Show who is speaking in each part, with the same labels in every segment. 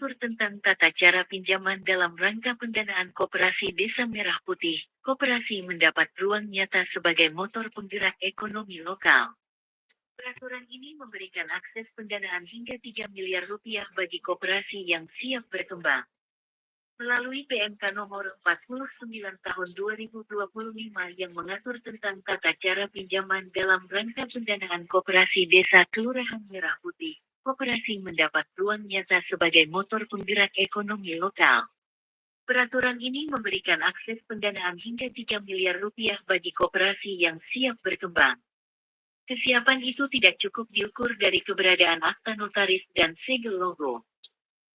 Speaker 1: mengatur tentang tata cara pinjaman dalam rangka pendanaan Koperasi Desa Merah Putih. Koperasi mendapat ruang nyata sebagai motor penggerak ekonomi lokal. Peraturan ini memberikan akses pendanaan hingga 3 miliar rupiah bagi koperasi yang siap berkembang. Melalui PMK nomor 49 tahun 2025 yang mengatur tentang tata cara pinjaman dalam rangka pendanaan Koperasi Desa Kelurahan Merah Putih, koperasi mendapat ruang nyata sebagai motor penggerak ekonomi lokal. Peraturan ini memberikan akses pendanaan hingga 3 miliar rupiah bagi koperasi yang siap berkembang. Kesiapan itu tidak cukup diukur dari keberadaan akta notaris dan segel logo.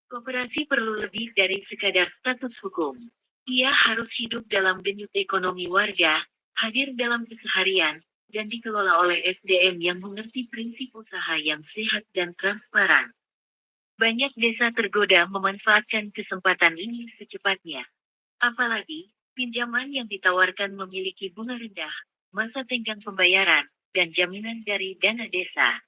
Speaker 1: Koperasi perlu lebih dari sekadar status hukum. Ia harus hidup dalam denyut ekonomi warga, hadir dalam keseharian, dan dikelola oleh SDM yang mengerti prinsip usaha yang sehat dan transparan. Banyak desa tergoda memanfaatkan kesempatan ini secepatnya. Apalagi, pinjaman yang ditawarkan memiliki bunga rendah, masa tenggang pembayaran, dan jaminan dari dana desa.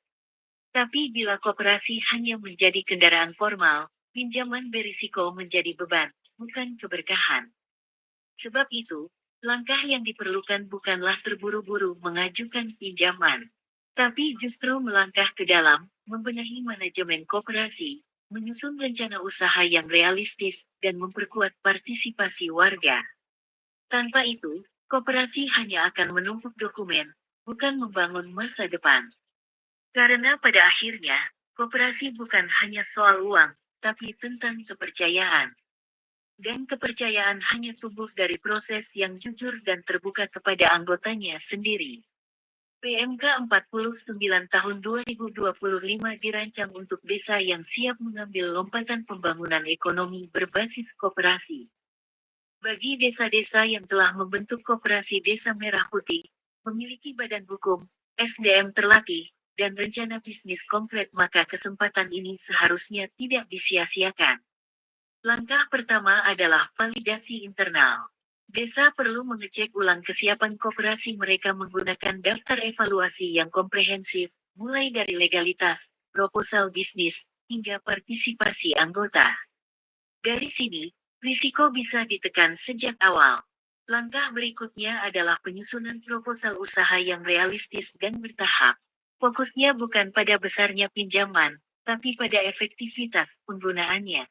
Speaker 1: Tapi bila koperasi hanya menjadi kendaraan formal, pinjaman berisiko menjadi beban, bukan keberkahan. Sebab itu, langkah yang diperlukan bukanlah terburu-buru mengajukan pinjaman, tapi justru melangkah ke dalam, membenahi manajemen koperasi, menyusun rencana usaha yang realistis, dan memperkuat partisipasi warga. Tanpa itu, koperasi hanya akan menumpuk dokumen, bukan membangun masa depan. Karena pada akhirnya, koperasi bukan hanya soal uang, tapi tentang kepercayaan. Dan kepercayaan hanya tumbuh dari proses yang jujur dan terbuka kepada anggotanya sendiri. PMK 49 tahun 2025 dirancang untuk desa yang siap mengambil lompatan pembangunan ekonomi berbasis koperasi. Bagi desa-desa yang telah membentuk Koperasi Desa Merah Putih, memiliki badan hukum, SDM terlatih, dan rencana bisnis konkret, maka kesempatan ini seharusnya tidak disia-siakan. Langkah pertama adalah validasi internal. Desa perlu mengecek ulang kesiapan koperasi mereka menggunakan daftar evaluasi yang komprehensif, mulai dari legalitas, proposal bisnis, hingga partisipasi anggota. Dari sini, risiko bisa ditekan sejak awal. Langkah berikutnya adalah penyusunan proposal usaha yang realistis dan bertahap. Fokusnya bukan pada besarnya pinjaman, tapi pada efektivitas penggunaannya.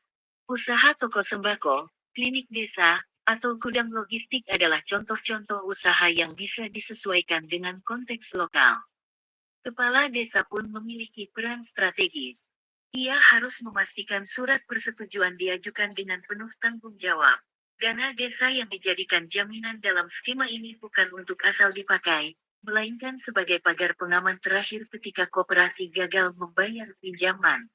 Speaker 1: Usaha toko sembako, klinik desa, atau gudang logistik adalah contoh-contoh usaha yang bisa disesuaikan dengan konteks lokal. Kepala desa pun memiliki peran strategis. Ia harus memastikan surat persetujuan diajukan dengan penuh tanggung jawab. Dana desa yang dijadikan jaminan dalam skema ini bukan untuk asal dipakai, melainkan sebagai pagar pengaman terakhir ketika koperasi gagal membayar pinjaman.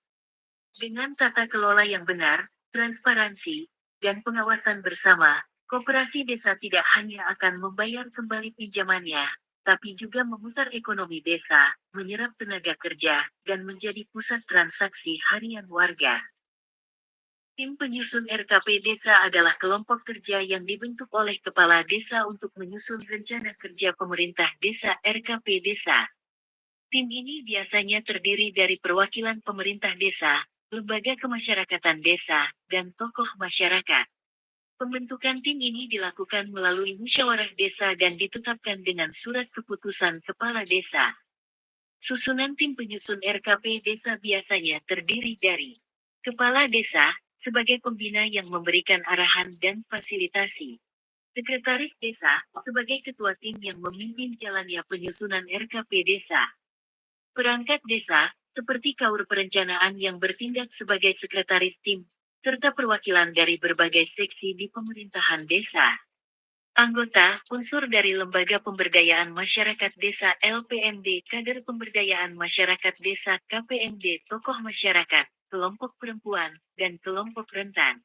Speaker 1: Dengan tata kelola yang benar, transparansi, dan pengawasan bersama, koperasi desa tidak hanya akan membayar kembali pinjamannya, tapi juga memutar ekonomi desa, menyerap tenaga kerja, dan menjadi pusat transaksi harian warga. Tim penyusun RKP Desa adalah kelompok kerja yang dibentuk oleh kepala desa untuk menyusun rencana kerja pemerintah desa RKP Desa. Tim ini biasanya terdiri dari perwakilan pemerintah desa, lembaga kemasyarakatan desa, dan tokoh masyarakat. Pembentukan tim ini dilakukan melalui musyawarah desa dan ditetapkan dengan surat keputusan kepala desa. Susunan tim penyusun RKP desa biasanya terdiri dari kepala desa, sebagai pembina yang memberikan arahan dan fasilitasi. Sekretaris desa, sebagai ketua tim yang memimpin jalannya penyusunan RKP desa. Perangkat desa, seperti kaur perencanaan yang bertindak sebagai sekretaris tim, serta perwakilan dari berbagai seksi di pemerintahan desa. Anggota, unsur dari Lembaga Pemberdayaan Masyarakat Desa LPMD, Kader Pemberdayaan Masyarakat Desa KPMD, tokoh masyarakat, kelompok perempuan, dan kelompok rentan.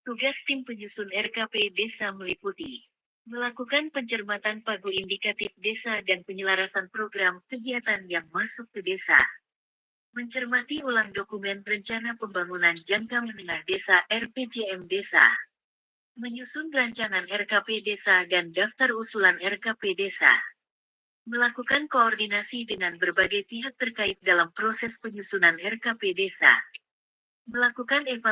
Speaker 1: Tugas tim penyusun RKP Desa meliputi melakukan pencermatan pagu indikatif desa dan penyelarasan program kegiatan yang masuk ke desa. Mencermati ulang dokumen rencana pembangunan jangka menengah desa RPJM desa. Menyusun rancangan RKP desa dan daftar usulan RKP desa. Melakukan koordinasi dengan berbagai pihak terkait dalam proses penyusunan RKP desa. Melakukan evaluasi